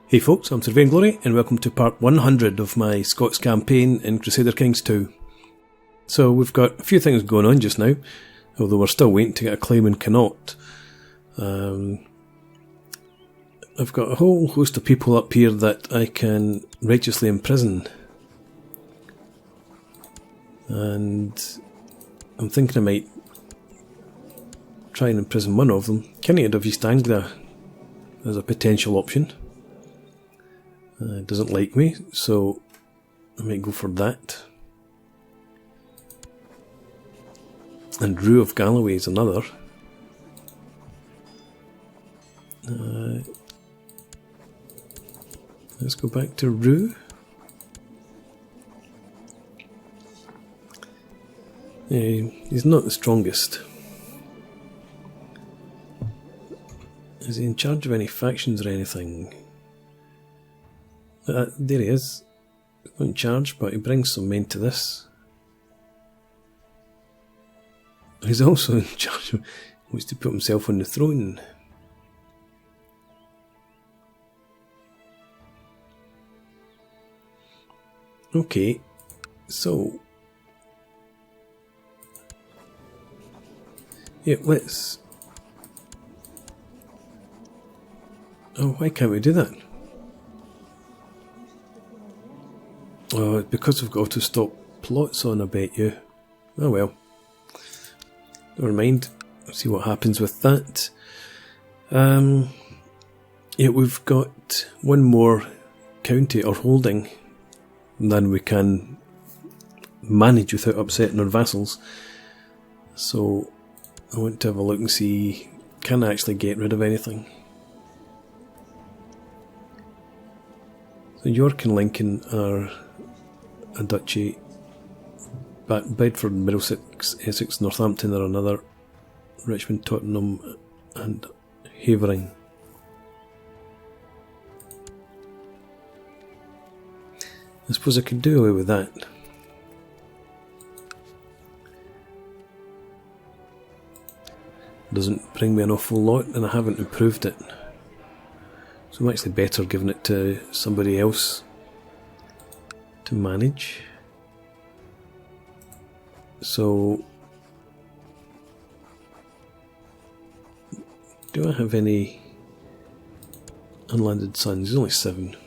Hey folks, I'm Sir Vainglory and welcome to part 100 of my Scots campaign in Crusader Kings 2. So we've got a few things going on just now, although we're still waiting to get a claim in Connaught. I've got a whole host of people up here that I can righteously imprison. And I'm thinking I might try and imprison one of them. Kinniad of East Anglia as a potential option. Doesn't like me, so I might go for that. And Rue of Galloway is another. Let's go back to Rue. He's not the strongest. Is he in charge of any factions or anything? There he is. He's not in charge, but he brings some men to this. He's also in charge of... wants to put himself on the throne. Okay, so... yeah, let's... oh, why can't we do that? Oh, it's because we've got auto-stop plots on, I bet you. Oh well. Never mind. Let's see what happens with that. Yeah, we've got one more county or holding than we can manage without upsetting our vassals. So I want to have a look and see, can I actually get rid of anything? So York and Lincoln are a duchy, but Bedford, Middlesex, Essex, Northampton are another, Richmond, Tottenham and Havering. I suppose I could do away with that. Doesn't bring me an awful lot and I haven't improved it. So I'm actually better giving it to somebody else to manage. So, do I have any unlanded sons? There's only 7.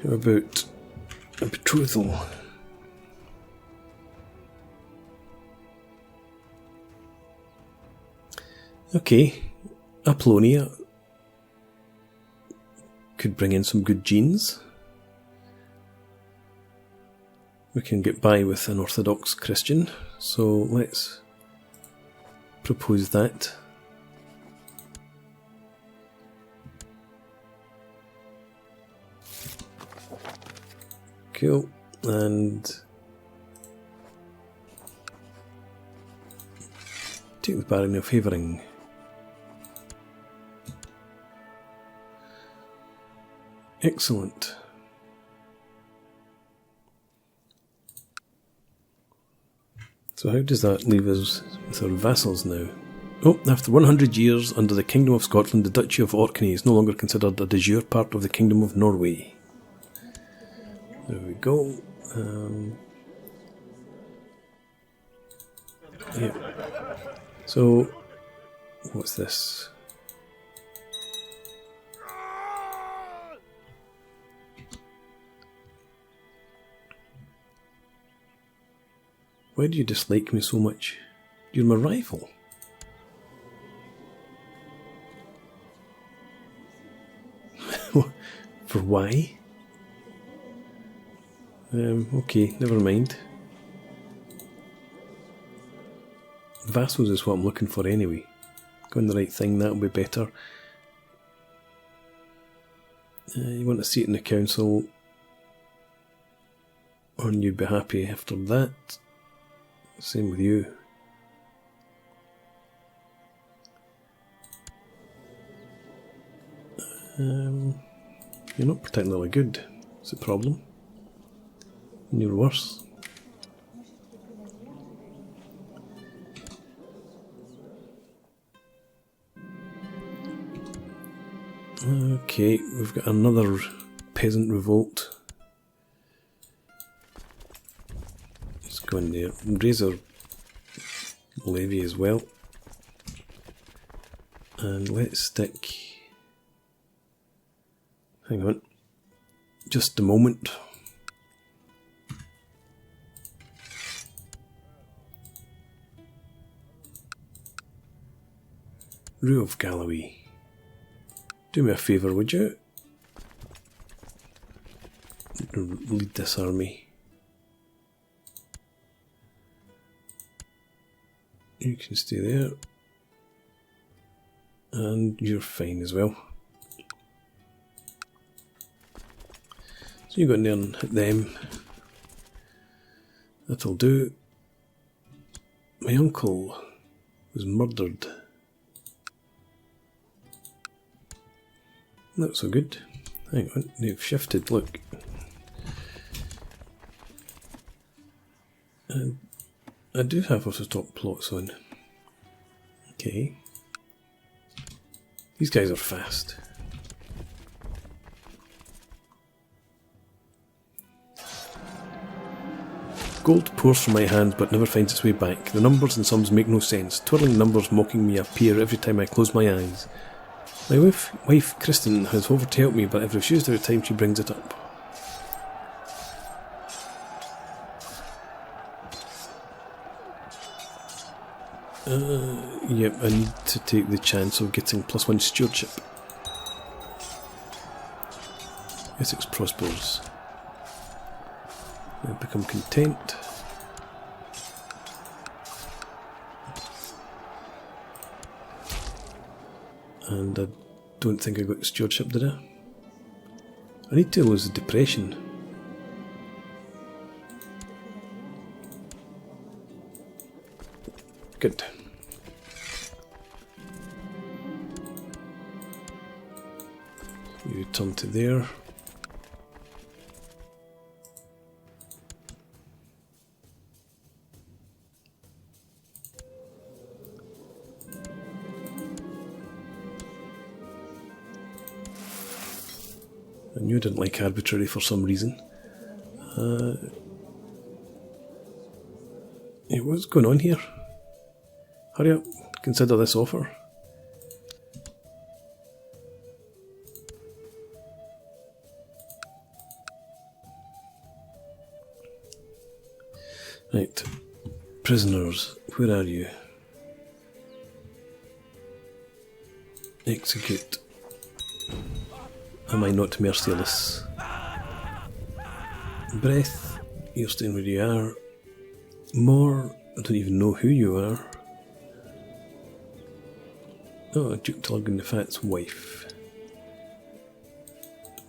How about a betrothal? Okay, Apollonia could bring in some good genes. We can get by with an Orthodox Christian, so let's propose that. Cool, and take the Barony of Havering. Excellent. So how does that leave us with our vassals now? Oh, after 100 years under the Kingdom of Scotland, the Duchy of Orkney is no longer considered a de jure part of the Kingdom of Norway. There we go. Yeah. So, what's this? Why do you dislike me so much? You're my rival. For why? Okay, never mind. Vassals is what I'm looking for anyway. Going the right thing, that'll be better. You want a seat in the council, and you'd be happy after that. Same with you. You're not particularly good. It's a problem. And you're worse. Okay, we've got another peasant revolt. Let's go in there. Raise our levy as well. And let's stick... Hang on. Just a moment. Rue of Galloway. Do me a favour, would you? Lead this army. You can stay there. And you're fine as well. So you go in there and hit them. That'll do. My uncle was murdered. Not so good. Hang on, they've shifted, look. And I do have ASUSTeK plots on. Okay. These guys are fast. Gold pours from my hand but never finds its way back. The numbers and sums make no sense. Twirling numbers mocking me appear every time I close my eyes. My wife Kristen has offered to help me, but I've refused every time she brings it up. Yep, I need to take the chance of getting +1 stewardship. Essex prospers. I become content. And I don't think I got stewardship, did I? I need to lose the depression. Good. You turn to there. I knew I didn't like arbitrary for some reason. Yeah, what's going on here? Hurry up, consider this offer. Right, prisoners, where are you? Execute. Am I not merciless? Breath, you're staying where you are. More, I don't even know who you are. Oh, Duke Tulgan the Fat's wife.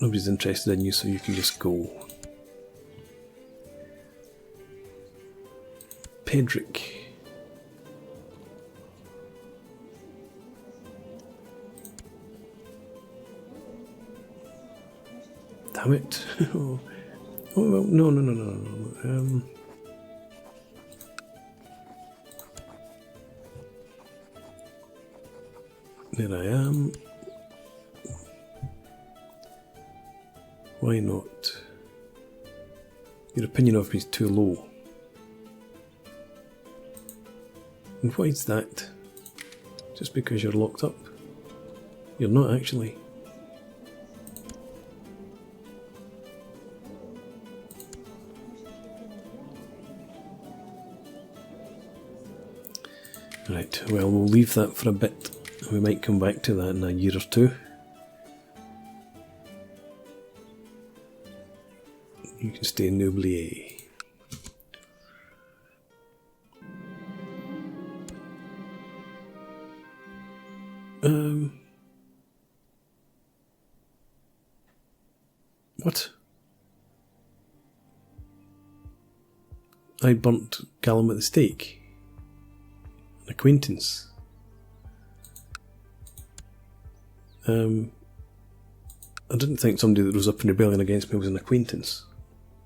Nobody's interested in you, so you can just go. Pedrick. Damn it. Oh, well, no. There I am. Why not? Your opinion of me is too low. And why is that? Just because you're locked up? You're not actually. Right, well, we'll leave that for a bit. We might come back to that in a year or two. You can stay in Oublier. What? I burnt Callum at the stake. An acquaintance. I didn't think somebody that was up in rebellion against me was an acquaintance.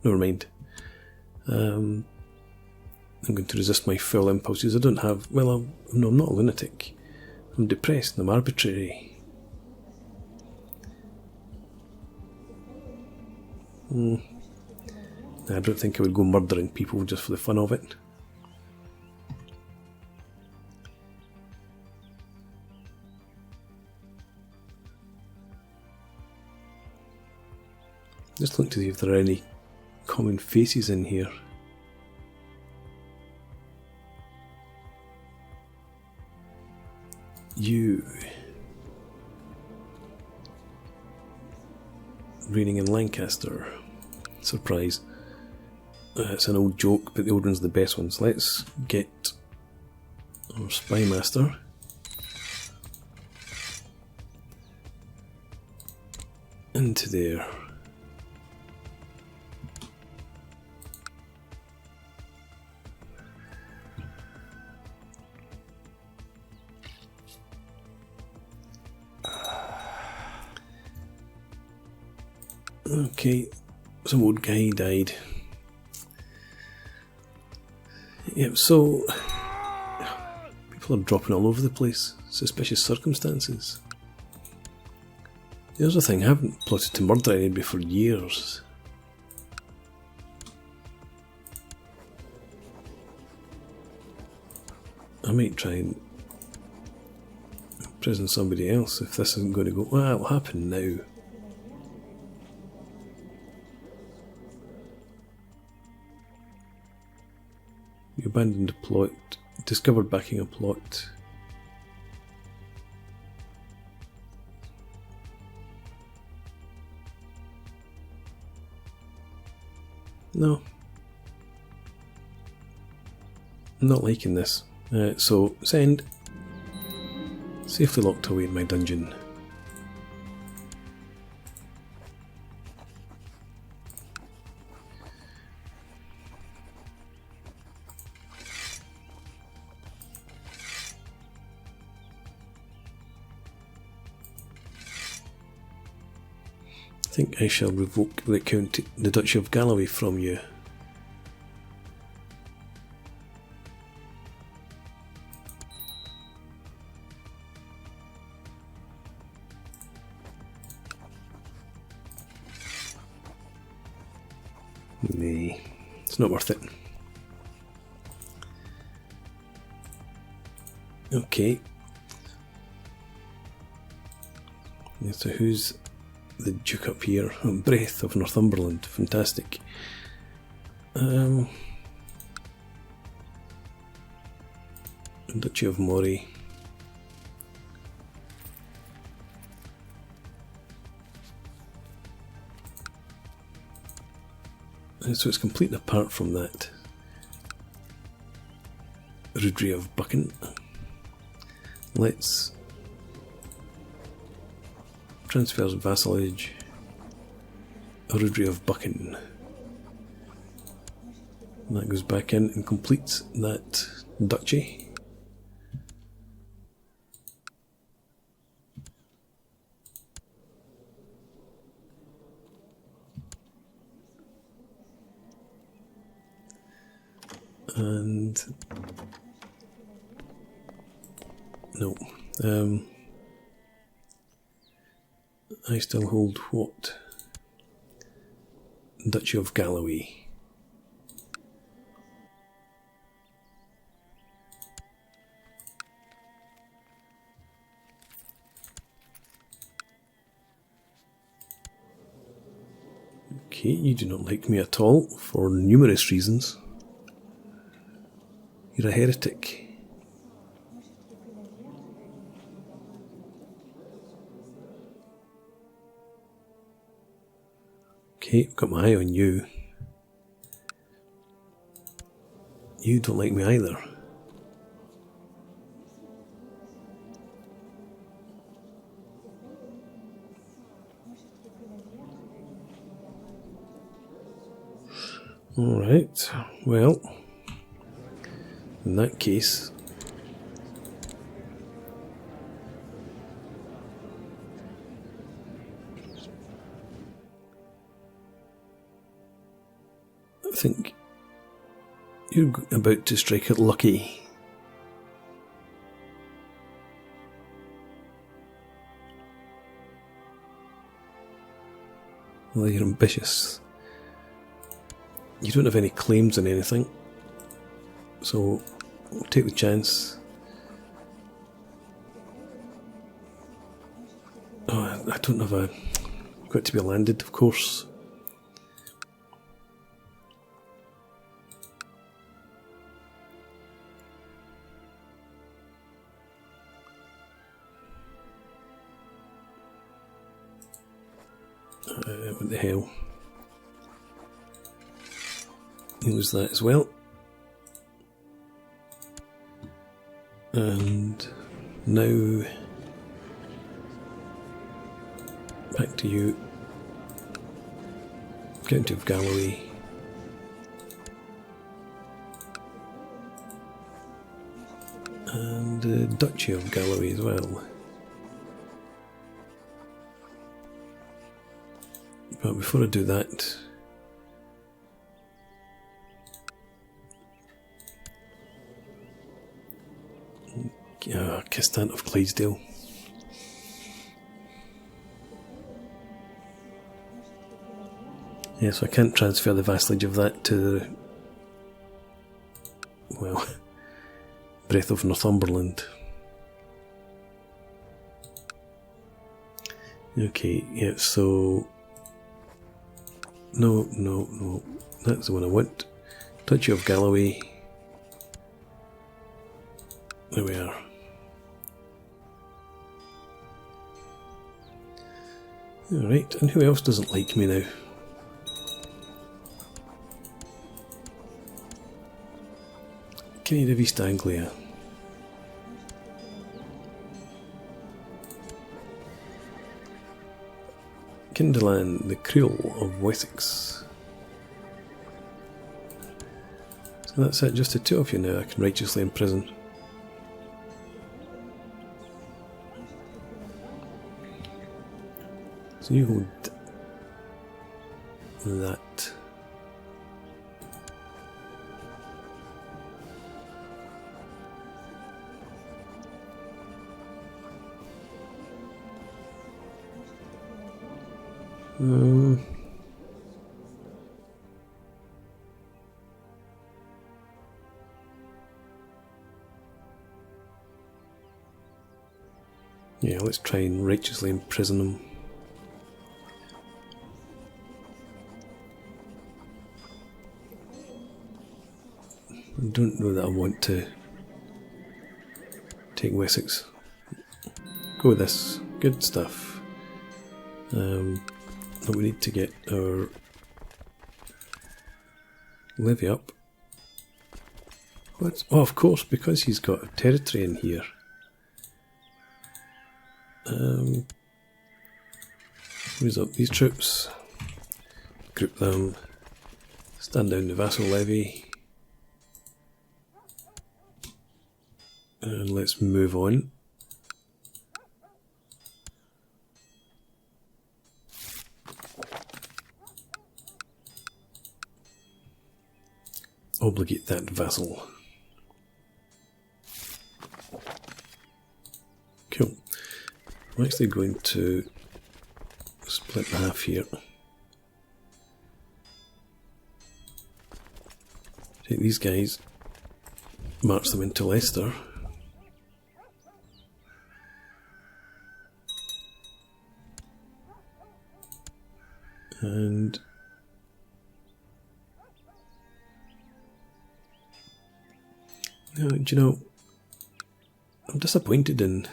Never mind. I'm going to resist my full impulses. I don't have... Well, I'm not a lunatic. I'm depressed and I'm arbitrary. I don't think I would go murdering people just for the fun of it. Just look to see if there are any common faces in here. You. Reigning in Lancaster. Surprise. It's an old joke, but the old one's the best one. So let's get our Spy Master. Into there. Okay, some old guy died. Yep, so people are dropping all over the place. Suspicious circumstances. The other thing, I haven't plotted to murder anybody for years. I might try and imprison somebody else if this isn't going to go. Well, that'll happen now. You abandoned a plot, discovered backing a plot. No. I'm not liking this. So, send. Safely locked away in my dungeon. I think I shall revoke the Duchy of Galloway from you. Nay, it's not worth it. Okay. So who's the Duke up here? Oh, Breath of Northumberland, fantastic. Duchy of Moray. And so it's complete apart from that. Rudry of Buchan. Let's transfers vassalage. Rudry of Buchan. And that goes back in and completes that duchy. And no, I still hold what? Duchy of Galloway. Okay, you do not like me at all for numerous reasons. You're a heretic. Okay, I've got my eye on you. You don't like me either. Alright, well, in that case, I think you're about to strike it lucky. Well, you're ambitious. you don't have any claims on anything, so we'll take the chance. Oh, I don't have a... got to be landed, of course. What the hell? He was that as well. And now back to you. County of Galloway. And Duchy of Galloway as well. But before I do that, Kistan of Clydesdale. Yeah, so I can't transfer the vassalage of that to the, well, Breath of Northumberland. Okay, yeah, so no, that's the one I want. Duchy of Galloway. There we are. Alright, and who else doesn't like me now? Knight of East Anglia. Kindelan, the Creole of Wessex. So that's it, just the two of you now I can righteously imprison. So you hold that. Yeah, let's try and righteously imprison them. I don't know that I want to take Wessex. Go with this. Good stuff. But we need to get our levy up. What? Oh, of course, because he's got a territory in here. Raise up these troops, group them, stand down the vassal levy, and let's move on. Obligate that vassal. Cool. I'm actually going to split in half here. Take these guys, march them into Leicester. And do you know, I'm disappointed in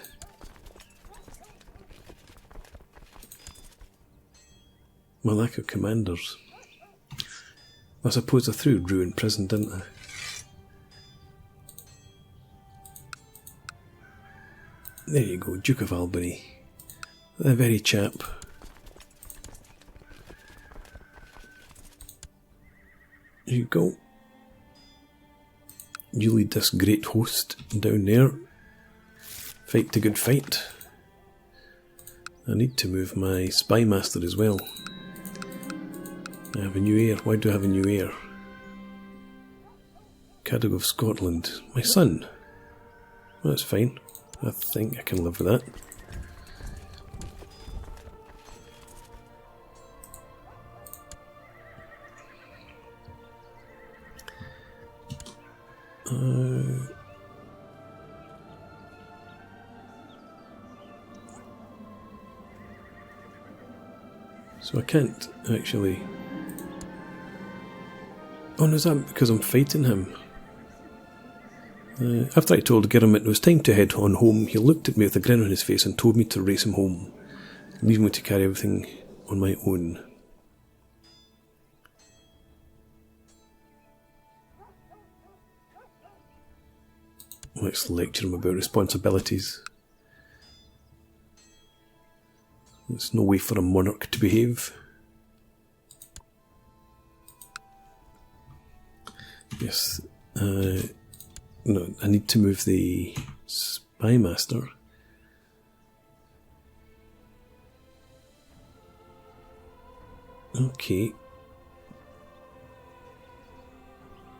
my lack of commanders. I suppose I threw Ruin Prison, didn't I? There you go, Duke of Albany. The very chap. There you go. You lead this great host down there. Fight the good fight. I need to move my spy master as well. I have a new heir. Why do I have a new heir? Crusader of Scotland. My son. Well, that's fine. I think I can live with that. So I can't actually... Oh no, is that because I'm fighting him? After I told Gurmit it was time to head on home, he looked at me with a grin on his face and told me to race him home, leaving me to carry everything on my own. Let's lecture him about responsibilities. There's no way for a monarch to behave. Yes, no, I need to move the Spy Master. Okay.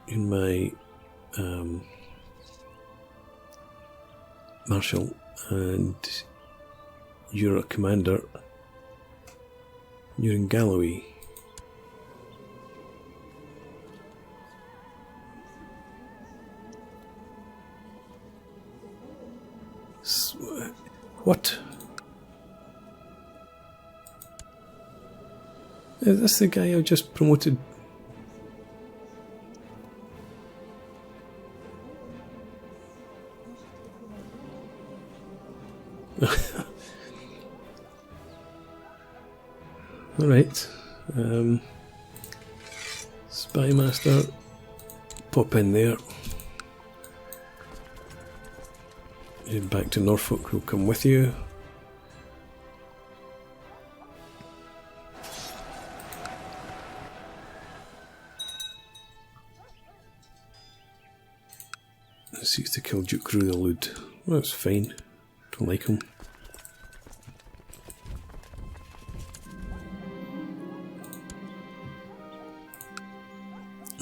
In my Marshal, and you're a commander. You're in Galloway. What? Is this the guy I just promoted? Alright. Spy Master. Pop in there. Head back to Norfolk, we'll come with you. Seeks to kill Duke Rutherlud. Well, that's fine. Don't like him.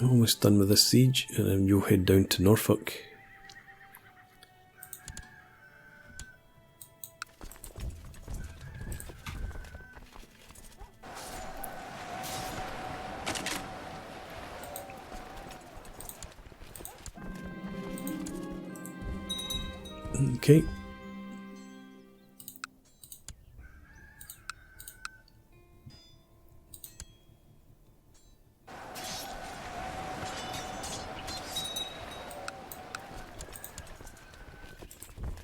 Almost done with this siege, and then you'll head down to Norfolk. Okay.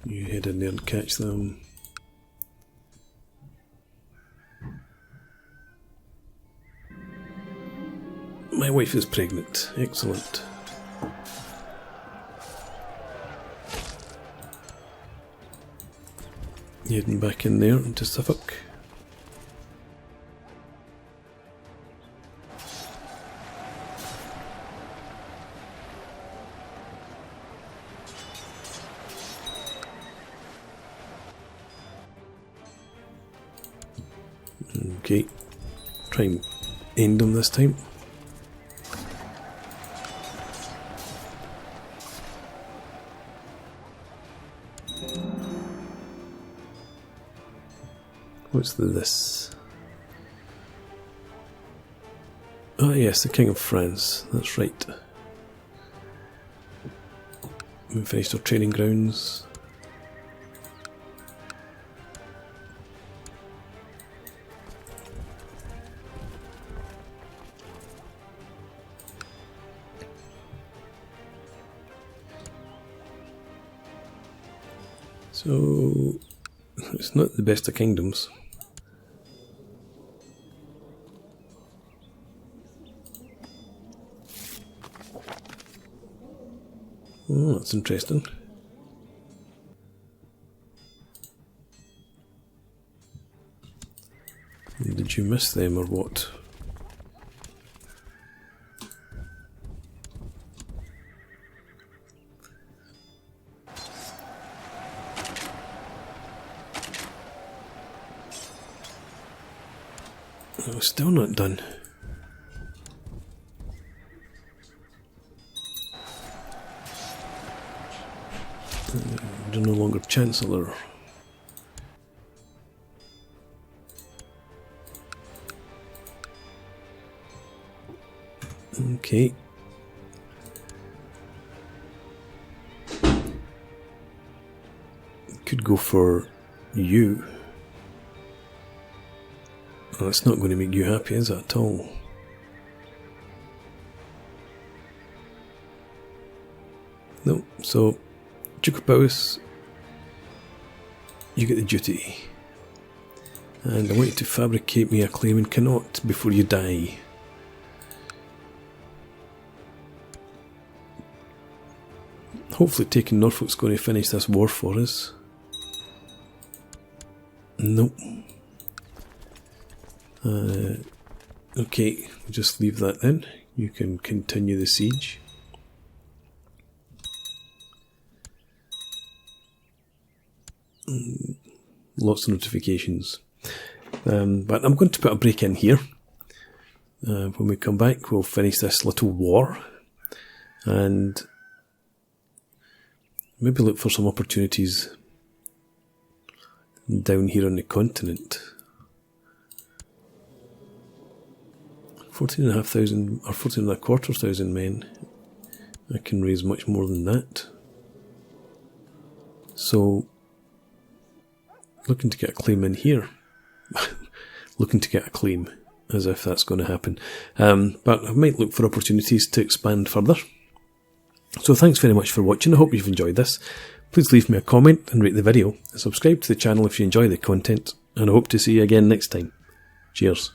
You head in there and catch them. My wife is pregnant. Excellent. Heading back in there into Suffolk. Okay, try and end them this time. What's this? Oh yes, the King of France, that's right. We finished our training grounds. So, it's not the best of kingdoms. Oh, that's interesting. Did you miss them or what? Oh, still not done. You're no longer Chancellor. Okay. could go for you. Well, that's not going to make you happy, is it, at all? No, so Duke of Powys, you get the duty. And I want you to fabricate me a claim in Connaught before you die. Hopefully taking Norfolk's going to finish this war for us. Nope. Okay, we'll just leave that then. You can continue the siege. Lots of notifications. But I'm going to put a break in here. When we come back, we'll finish this little war. And maybe look for some opportunities down here on the continent. 14,500 or 14,250 men. I can raise much more than that. So, looking to get a claim in here. Looking to get a claim, as if that's going to happen. But I might look for opportunities to expand further. So thanks very much for watching. I hope you've enjoyed this. Please leave me a comment and rate the video. Subscribe to the channel if you enjoy the content. And I hope to see you again next time. Cheers.